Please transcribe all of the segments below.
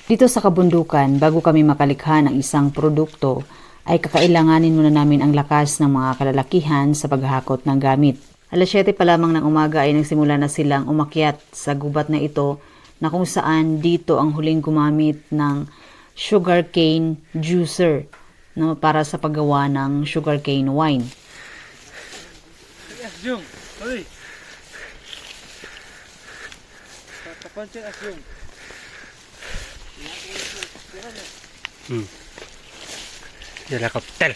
Dito sa kabundukan, bago kami makalikha ng isang produkto, ay kakailanganin muna namin ang lakas ng mga kalalakihan sa paghahakot ng gamit. Alas 7 pa lamang ng umaga ay nagsimula na silang umakyat sa gubat na ito na kung saan dito ang huling gumamit ng sugarcane juicer para sa paggawa ng sugarcane wine. Asyong, hurry. Kapancing asyong. Helikopter.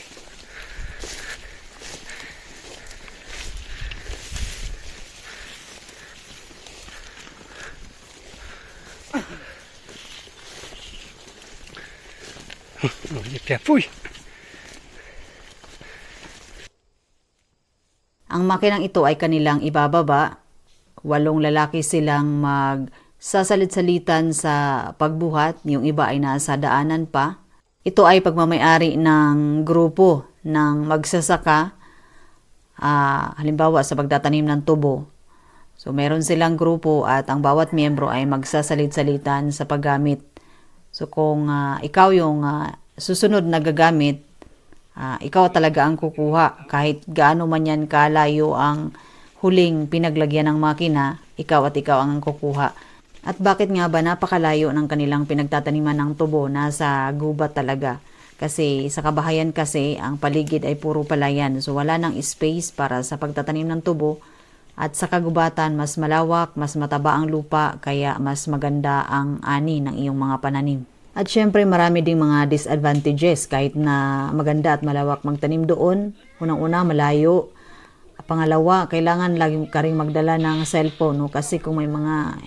Puy. Ang makinang ito ay kanilang ibababa. 8 lalaki silang magsasalit-salitan sa pagbuhat. Yung iba ay nasa daanan pa. Ito ay pagmamayari ng grupo ng magsasaka. Halimbawa sa pagtatanim ng tubo. So meron silang grupo at ang bawat miyembro ay magsasalit-salitan sa paggamit. So kung ikaw yung susunod na gagamit, ikaw talaga ang kukuha. Kahit gaano man yan kalayo ang huling pinaglagyan ng makina, ikaw ang kukuha. At bakit nga ba napakalayo ng kanilang pinagtataniman ng tubo? Nasa gubat talaga. Kasi sa kabahayan kasi, ang paligid ay puro palayan. So wala nang space para sa pagtatanim ng tubo. At sa kagubatan, mas malawak, mas mataba ang lupa, kaya mas maganda ang ani ng iyong mga pananim. At syempre marami ding mga disadvantages kahit na maganda at malawak magtanim doon. Unang-una, malayo. Pangalawa, kailangan lagi ka rin magdala ng cellphone. No? Kasi kung may mga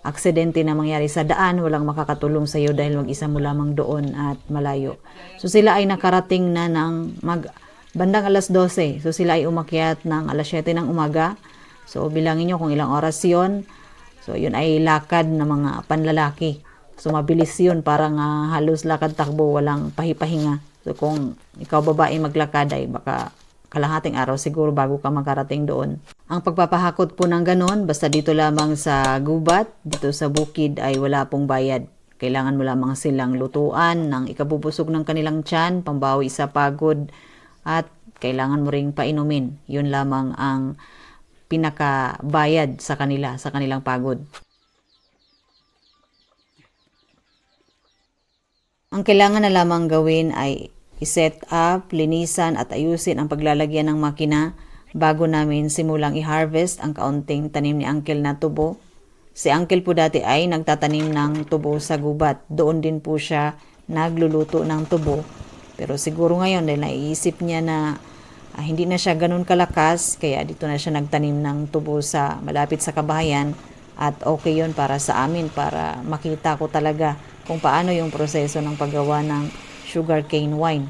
aksidente na mangyari sa daan, walang makakatulong sa iyo dahil mag-isa mo lamang doon at malayo. So sila ay nakarating na ng bandang alas 12. So sila ay umakyat ng alas 7 ng umaga. So bilangin nyo kung ilang oras yon. So yun ay lakad na mga panlalaki. So mabilis yun, parang halos lakad-takbo, walang pahipahinga. So kung ikaw babae maglakad ay baka kalahating araw siguro bago ka makarating doon. Ang pagpapahakot po ng ganon, basta dito lamang sa gubat, dito sa bukid ay wala pong bayad. Kailangan mo lamang silang lutuan ng ikabubusog ng kanilang tiyan, pambawi sa pagod, at kailangan mo ring painumin. Yun lamang ang pinakabayad sa kanila, sa kanilang pagod. Ang kailangan na lamang gawin ay i-set up, linisan at ayusin ang paglalagyan ng makina bago namin simulang i-harvest ang kaunting tanim ni Uncle na tubo. Si Uncle po dati ay nagtatanim ng tubo sa gubat. Doon din po siya nagluluto ng tubo. Pero siguro ngayon dahil naiisip niya na hindi na siya ganun kalakas, kaya dito na siya nagtanim ng tubo sa malapit sa kabahayan. At okay yun para sa amin, para makita ko talaga kung paano yung proseso ng paggawa ng sugarcane wine.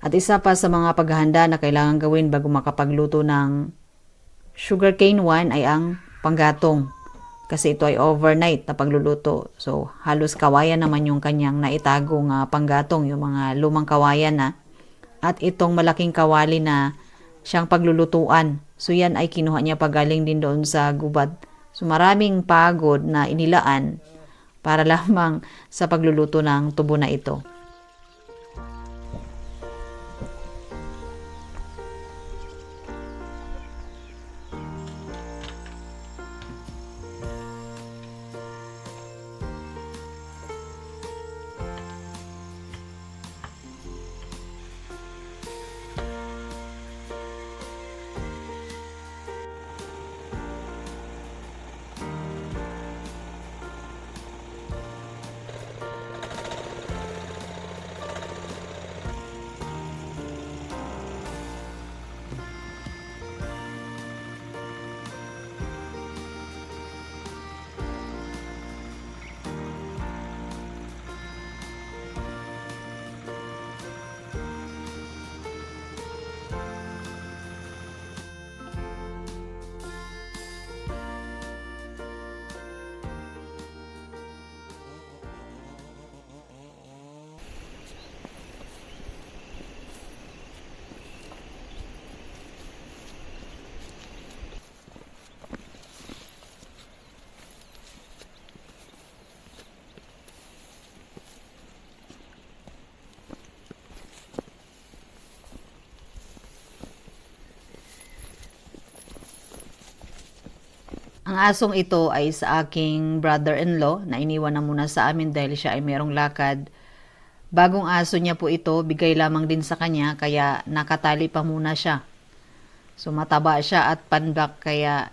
At isa pa sa mga paghahanda na kailangan gawin bago makapagluto ng sugarcane wine ay ang panggatong. Kasi ito ay overnight na pagluluto. So halos kawayan naman yung kanyang naitagong panggatong, yung mga lumang kawayan na. At itong malaking kawali na siyang paglulutuan. So yan ay kinuha niya pagaling din doon sa gubat. So maraming pagod na inilaan para lamang sa pagluluto ng tubo na ito. Ang asong ito ay sa aking brother-in-law na iniwan na muna sa amin dahil siya ay merong lakad. Bagong aso niya po ito, bigay lamang din sa kanya kaya nakatali pa muna siya. So mataba siya at panbak kaya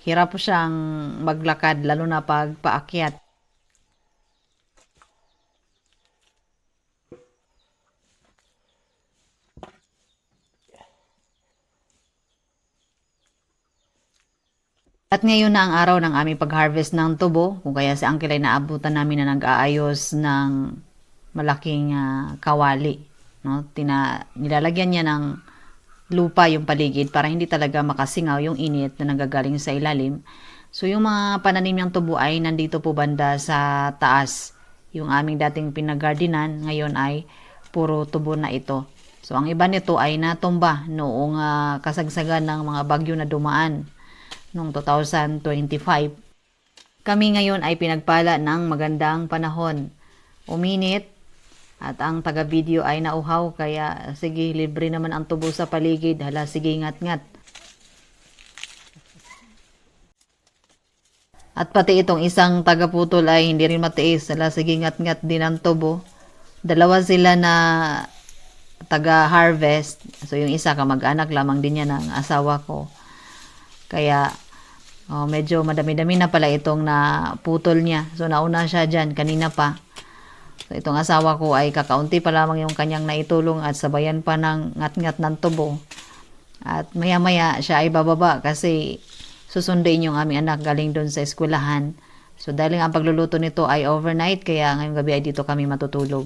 hirap siyang maglakad lalo na pag paakyat. At ngayon na ang araw ng aming pag-harvest ng tubo, kung kaya si Uncle ay naabutan namin na nag-aayos ng malaking kawali. No? Nilalagyan niya ng lupa yung paligid para hindi talaga makasingaw yung init na nanggagaling sa ilalim. So yung mga pananim ng tubo ay nandito po banda sa taas. Yung aming dating pinaggardinan ngayon ay puro tubo na ito. So ang iba nito ay natumba noong kasagsagan ng mga bagyo na dumaan noong 2025. Kami ngayon ay pinagpala ng magandang panahon. Uminit at ang taga-video ay nauhaw kaya sige libre naman ang tubo sa paligid. Hala sige ngat-ngat. At pati itong isang taga-putol ay hindi rin matiis. Hala sige ngat-ngat din ang tubo. Dalawa sila na taga-harvest. So yung isa kamag-anak lamang din niya ng asawa ko. Kaya medyo madami-dami na pala itong naputol niya. So nauna siya dyan kanina pa. So itong asawa ko ay kakaunti pa lamang yung kanyang naitulong at sabayan pa ng ngat-ngat ng tubo. At maya-maya siya ay bababa kasi susunduin yung aming anak galing doon sa eskwelahan. So dahil ang pagluluto nito ay overnight kaya ngayong gabi ay dito kami matutulog.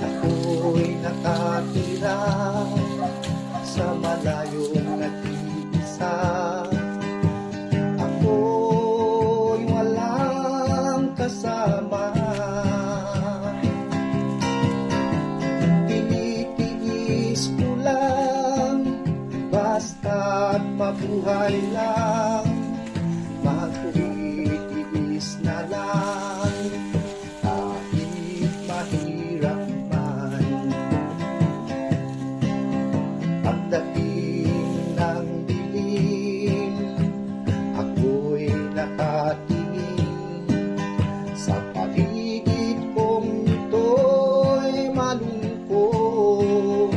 Ako'y nakatira sa malayong nag-iisa. Ako'y walang kasama. Tinitiis ko lang, basta't mabuhay lang. Magtitiis na lang, kahit mahirap man. Pagdating ng dilim, ako'y nakatingin sa paligid kong ito'y malungkot.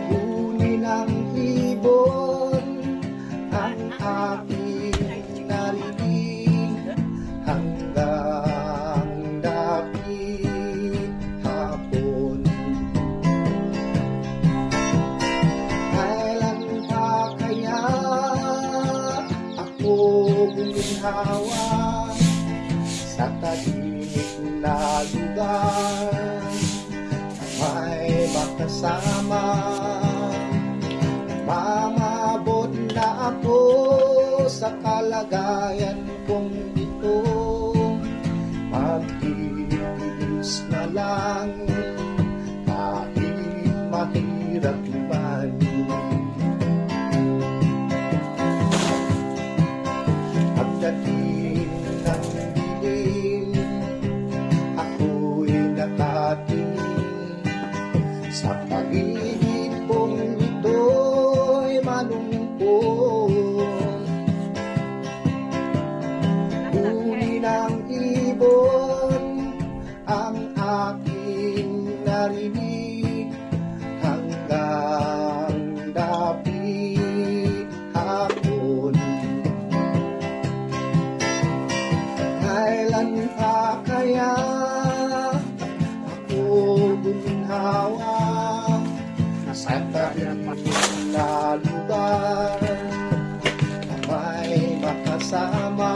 Kunin ang ibon, ang aking narinig, hanggang dapit hapon. Kailan pa kaya ako guminhawa sa tahimik na lugar na may makasama? Mamabot na ako sa kalagayan kong ito. Magtitiis na lang, kahit mahirap man. Pagdating ng dilim, ako'y nakatingin sa paligid kong ito'y malungkot. Kunin ang ibon, ang aking narinig, hanggang dapit hapon. Kailan pa kaya ako guminhawa sa tahimik na lugar na may makasama?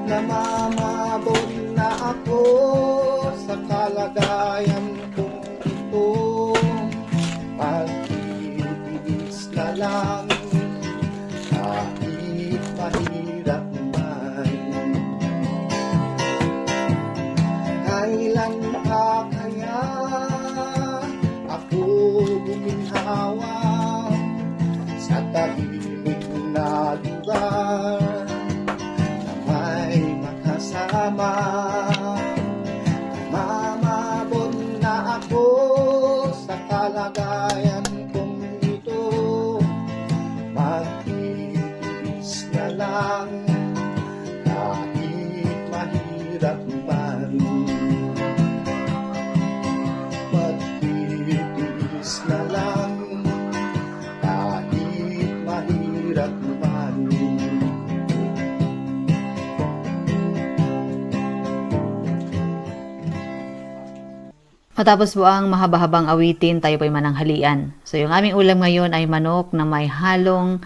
Namamabot na ako sa kalagayan kong ito. Pagtitiis na lang, kahit mahirap man. Kailan pa sama. Mamabon na ako sa kalagayan kong ito. Magtitiis na lang kahit mahirap man. Magtitiis na lang kahit mahirap man. Matapos po ang mahaba-habang awitin, tayo po'y mananghalian. So yung aming ulam ngayon ay manok na may halong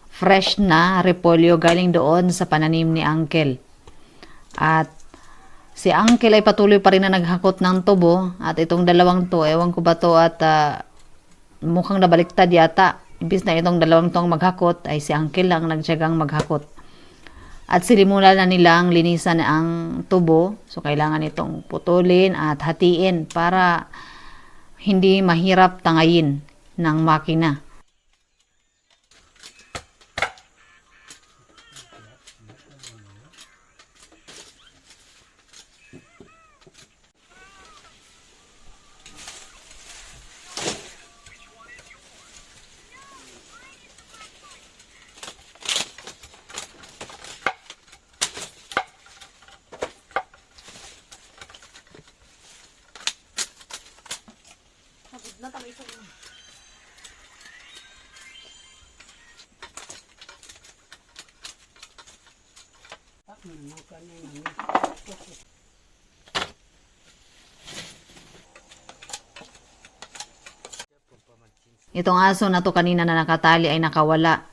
fresh na repolyo galing doon sa pananim ni Uncle. At si Uncle ay patuloy pa rin na naghakot ng tubo. At itong dalawang to, ewan ko ba to at mukhang nabaliktad yata. Imbis na itong dalawang tong maghakot, ay si Uncle lang nagtiyagang maghakot. At silimulan na nilang linisan ang tubo. So, kailangan itong putulin at hatiin para hindi mahirap tangayin ng makina. Itong aso na to kanina na nakatali ay nakawala.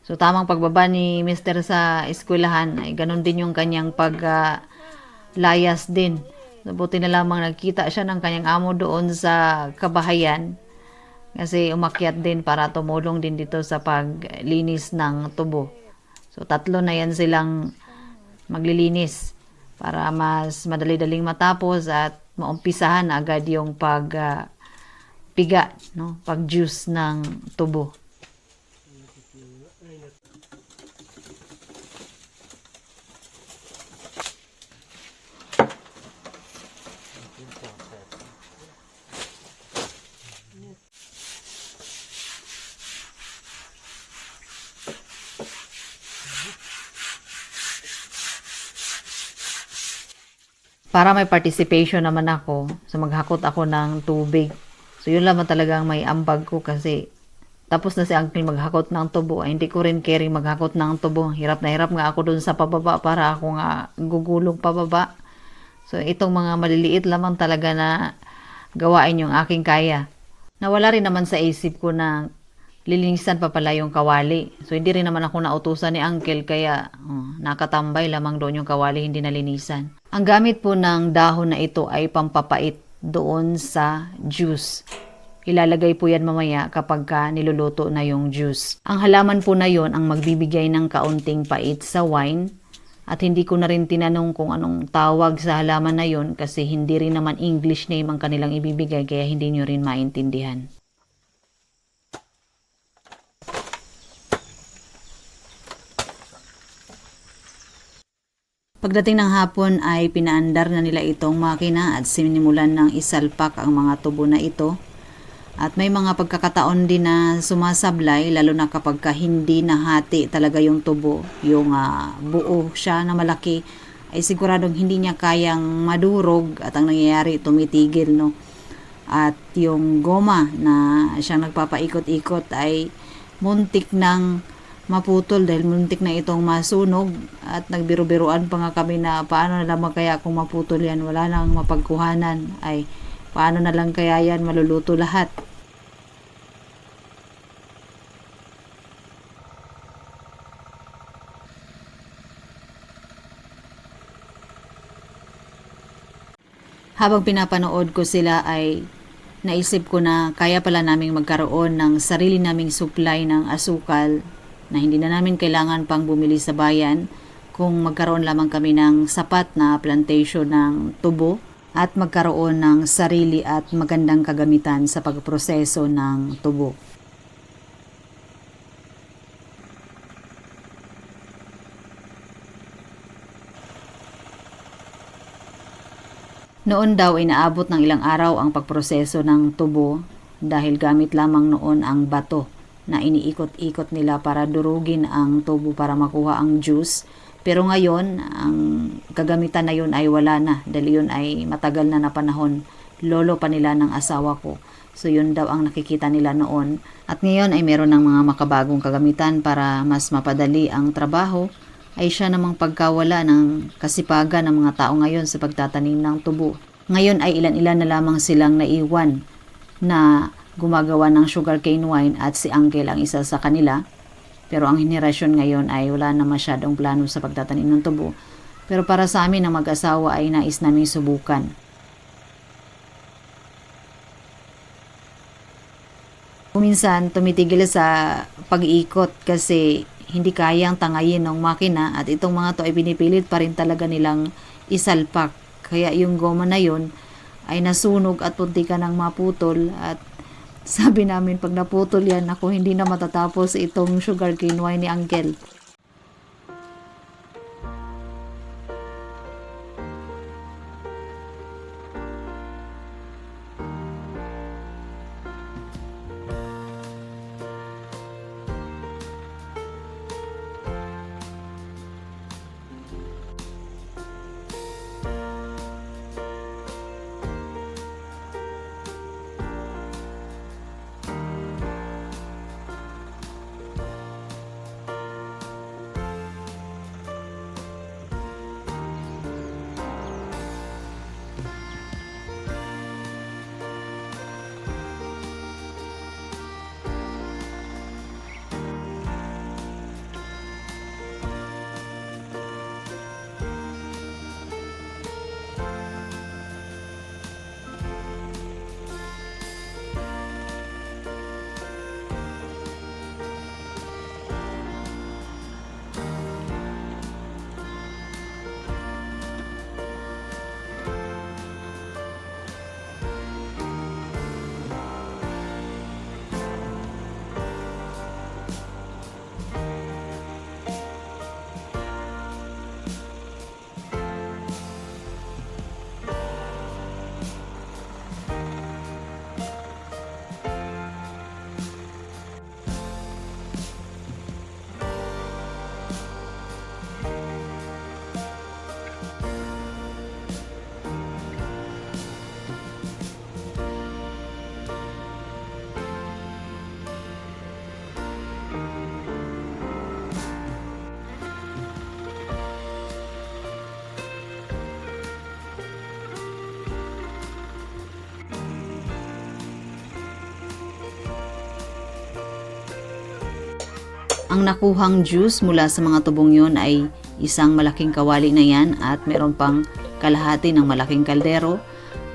So tamang pagbaba ni Mr. sa eskwelahan ay ganun din yung kanyang layas din. So, buti na lamang nagkita siya ng kanyang amo doon sa kabahayan. Kasi umakyat din para tumulong din dito sa paglinis ng tubo. So tatlo na yan silang maglilinis para mas madali-daling matapos at maumpisahan agad yung piga, no? Pag-juice ng tubo. Para may participation naman ako, so maghakot ako ng tubig. So yun lamang talagang may ambag ko kasi tapos na si Uncle maghakot ng tubo, ay hindi ko rin caring maghakot ng tubo. Hirap na hirap nga ako dun sa pababa para ako nga gugulong pababa. So itong mga maliliit lamang talaga na gawain yung aking kaya. Nawala rin naman sa isip ko na lilinisan pa pala yung kawali. So hindi rin naman ako nautusan ni Uncle kaya nakatambay lamang doon yung kawali, hindi nalinisan. Ang gamit po ng dahon na ito ay pampapait doon sa juice. Ilalagay po yan mamaya kapag niluluto na yung juice. Ang halaman po na yon ang magbibigay ng kaunting pait sa wine. At hindi ko na rin tinanong kung anong tawag sa halaman na yon kasi hindi rin naman English name ang kanilang ibibigay kaya hindi nyo rin maintindihan. Pagdating ng hapon ay pinaandar na nila itong makina at sinimulan ng isalpak ang mga tubo na ito. At may mga pagkakataon din na sumasablay lalo na kapag hindi nahati talaga yung tubo, yung buo siya na malaki ay siguradong hindi niya kayang madurog at ang nangyayari tumitigil, no. At yung goma na siyang nagpapaikot-ikot ay muntik ng maputol dahil muntik na itong masunog at nagbiru-biruan pa nga kami na paano na lamang kaya kung maputol yan, wala nang mapagkuhanan, ay paano na lang kaya yan maluluto lahat. Habang pinapanood ko sila ay naisip ko na kaya pala naming magkaroon ng sarili naming supply ng asukal na hindi na namin kailangan pang bumili sa bayan kung magkaroon lamang kami ng sapat na plantation ng tubo at magkaroon ng sarili at magandang kagamitan sa pagproseso ng tubo. Noon daw ay naabot ng ilang araw ang pagproseso ng tubo dahil gamit lamang noon ang bato na iniikot-ikot nila para durugin ang tubo para makuha ang juice. Pero ngayon, ang kagamitan na yun ay wala na dahil yun ay matagal na panahon. Lolo pa nila ng asawa ko. So yun daw ang nakikita nila noon. At ngayon ay meron ng mga makabagong kagamitan para mas mapadali ang trabaho. Ay siya namang pagkawala ng kasipagan ng mga tao ngayon sa pagtatanim ng tubo. Ngayon ay ilan-ilan na lamang silang naiwan na gumagawa ng sugarcane wine at si Uncle ang isa sa kanila. Pero ang henerasyon ngayon ay wala na masyadong plano sa pagtatanim ng tubo. Pero para sa amin na mag-asawa ay nais namin subukan. Minsan tumitigil sa pag-iikot kasi hindi kayang tangayin ng makina at itong mga to ay pinipilit pa rin talaga nilang isalpak. Kaya yung goma na yun ay nasunog at puntikan ng maputol at sabi namin pag naputol yan ako hindi na matatapos itong sugarcane wine ni Uncle. Ang nakuhang juice mula sa mga tubong yon ay isang malaking kawali na yan at meron pang kalahati ng malaking kaldero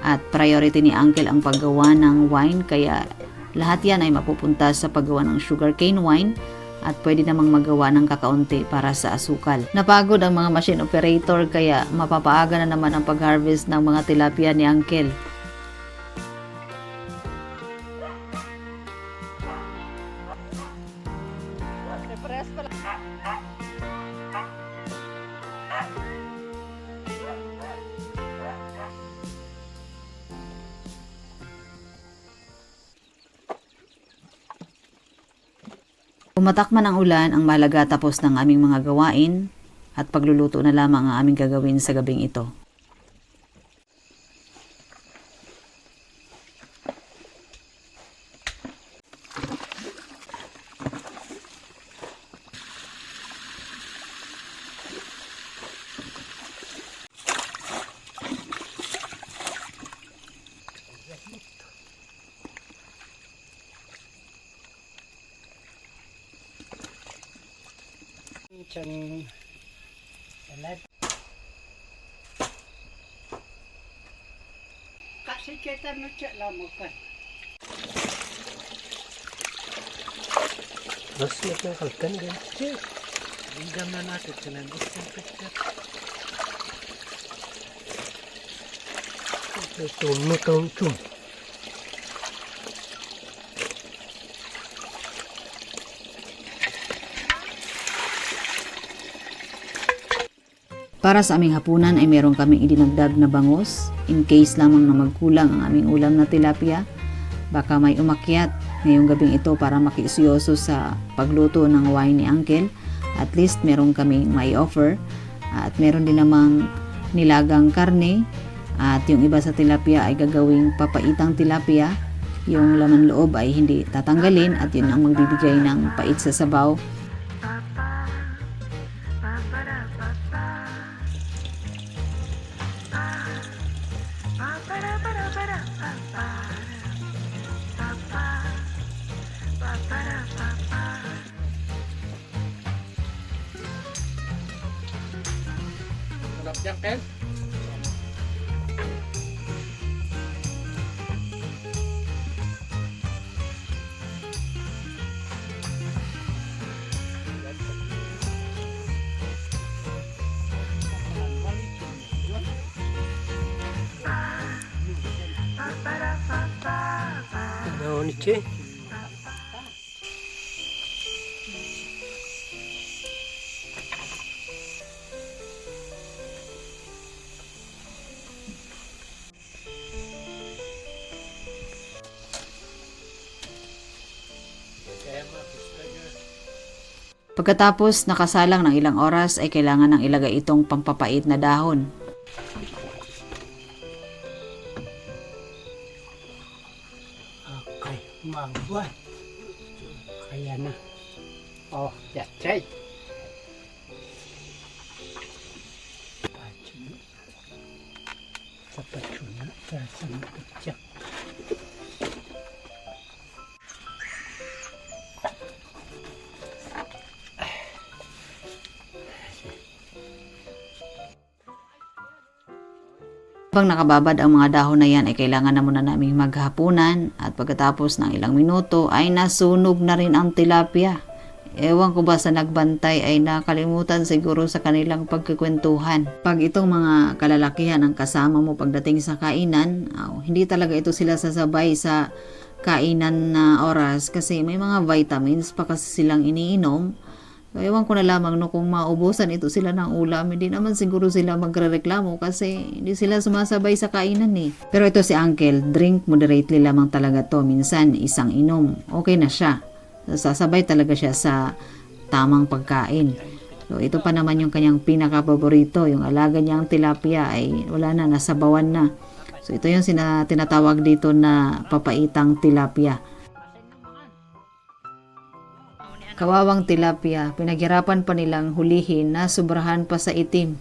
at priority ni Uncle ang paggawa ng wine kaya lahat yan ay mapupunta sa paggawa ng sugarcane wine at pwede namang magawa ng kakaunti para sa asukal. Napagod ang mga machine operator kaya mapapaaga na naman ang pag-harvest ng mga tilapia ni Uncle. Pumatak man ang ulan, ang mahalaga tapos ng aming mga gawain at pagluluto na lamang ang aming gagawin sa gabing ito. Cang salad. Kasi kita no cak lama kan. Mas na kalkan din. Hinggang na natin disinfectant. Ito nutong tum. Para sa aming hapunan ay meron kaming idinagdag na bangus. In case lamang na magkulang ang aming ulam na tilapia, baka may umakyat ngayong gabing ito para makiusyoso sa pagluto ng wine ni Uncle. At least meron kaming may offer. At meron din namang nilagang karne. At yung iba sa tilapia ay gagawing papaitang tilapia. Yung laman loob ay hindi tatanggalin at yun ang magbibigay ng pait sa sabaw. Sarap yan, Ken. Ano ni Che? Pagkatapos nakasalang ng ilang oras ay kailangan ng ilagay itong pampapait na dahon. Okay, magbuhat. Kaya na. Oh, yachay. Sa patsuna, sa sanapatyak. Habang nakababad ang mga dahon na yan ay kailangan na muna naming maghapunan at pagkatapos ng ilang minuto ay nasunog na rin ang tilapia. Ewan ko ba sa nagbantay ay nakalimutan siguro sa kanilang pagkikwentuhan. Pag itong mga kalalakihan ang kasama mo pagdating sa kainan, hindi talaga ito sila sasabay sa kainan na oras kasi may mga vitamins pa kasi silang iniinom. So, ewan ko na lamang no kung maubusan ito sila ng ulam, hindi naman siguro sila magrereklamo kasi hindi sila sumasabay sa kainan eh. Pero ito si Uncle, drink moderately lamang talaga to. Minsan isang inom, okay na siya. Sasabay talaga siya sa tamang pagkain. So ito pa naman yung kanyang pinaka-paborito, yung alaga niyang tilapia ay wala na, nasabawan na. So ito yung tinatawag dito na papaitang tilapia. Kawawang tilapia, pinaghirapan pa nilang hulihin na sobrahan pa sa itim.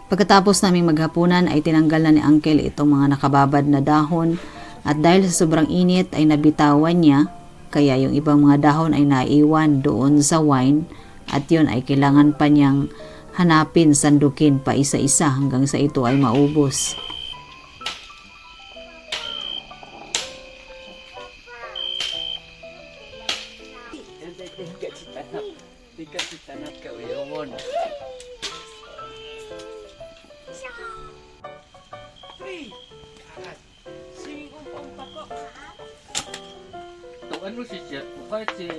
Pagkatapos naming maghapunan ay tinanggal na ni Uncle itong mga nakababad na dahon at dahil sa sobrang init ay nabitawan niya, kaya yung ibang mga dahon ay naiwan doon sa wine at yun ay kailangan pa niyang hanapin, sandukin pa isa-isa hanggang sa ito ay maubos. Tiga si tanap ka uyawon. Tuan mo si Jet, bukay si...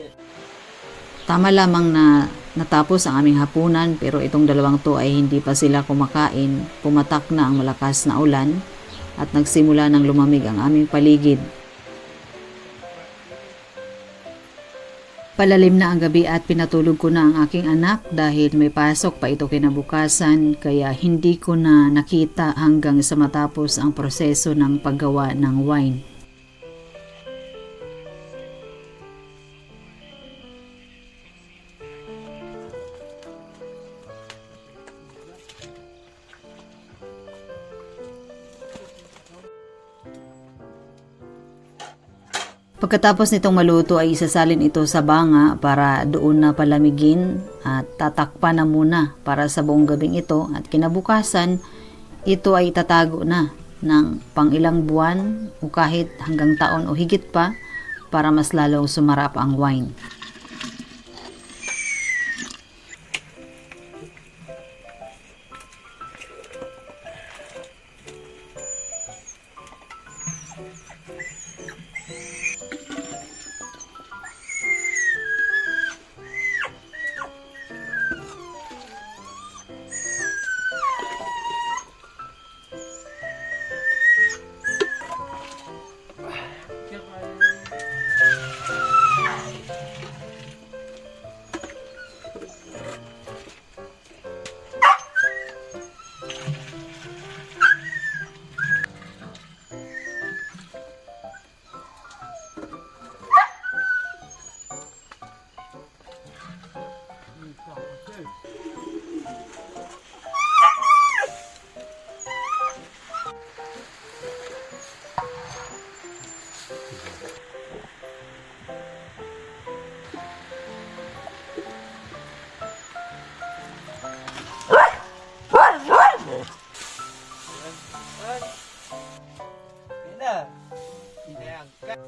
Tama lamang na natapos ang aming hapunan pero itong dalawang to ay hindi pa sila kumakain. Pumatak na ang malakas na ulan at nagsimula ng lumamig ang aming paligid. Palalim na ang gabi at pinatulog ko na ang aking anak dahil may pasok pa ito kinabukasan kaya hindi ko na nakita hanggang sa matapos ang proseso ng paggawa ng wine. Pagkatapos nitong maluto ay isasalin ito sa banga para doon na palamigin at tatakpan na muna para sa buong gabing ito at kinabukasan ito ay tatago na ng pang ilang buwan o kahit hanggang taon o higit pa para mas lalong sumarap ang wine.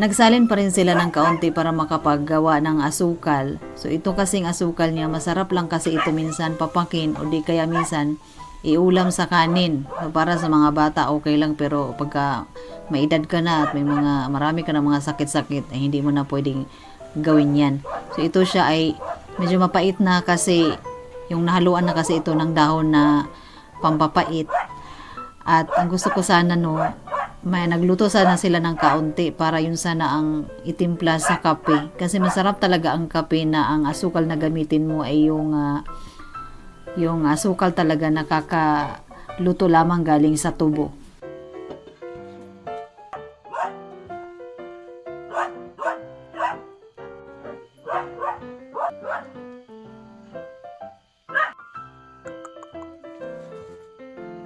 Nagsalin pa rin sila ng kaunti para makapaggawa ng asukal. So ito kasing asukal niya, masarap lang kasi ito minsan papakin o di kaya minsan iulam sa kanin. So, para sa mga bata okay lang, pero pagka may edad ka na at marami ka na mga sakit-sakit, ay hindi mo na pwedeng gawin yan. So ito siya ay medyo mapait na kasi yung nahaluan na kasi ito ng dahon na pampapait. At ang gusto ko sana may nagluto sana sila ng kaunti para yun sana ang itimpla sa kape. Kasi masarap talaga ang kape na ang asukal na gamitin mo ay yung asukal talaga nakakaluto lamang galing sa tubo.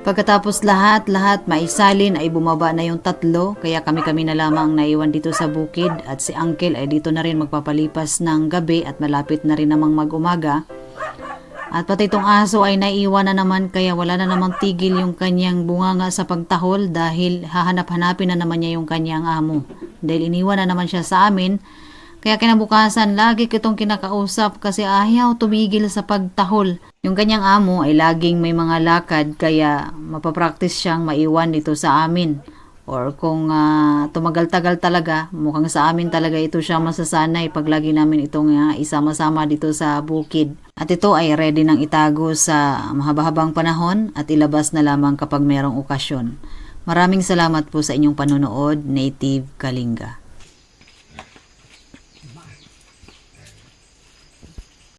Pagkatapos lahat maisalin ay bumaba na yung tatlo, kaya kami na lamang ang naiwan dito sa bukid at si Uncle ay dito na rin magpapalipas ng gabi at malapit na rin namang mag-umaga. At pati itong aso ay naiwan na naman, kaya wala na namang tigil yung kanyang bunganga sa pagtahol dahil hahanap-hanapin na naman niya yung kanyang amo. Dahil iniwan na naman siya sa amin, kaya kinabukasan lagi kitong kinakausap kasi ayaw tumigil sa pagtahol. Yung kanyang amo ay laging may mga lakad, kaya mapapractice siyang maiwan dito sa amin. Or kung tumagal-tagal talaga, mukhang sa amin talaga ito siya masasanay pag lagi namin itong isama-sama dito sa bukid. At ito ay ready nang itago sa mahaba-habang panahon at ilabas na lamang kapag merong okasyon. Maraming salamat po sa inyong panonood, Native Kalinga.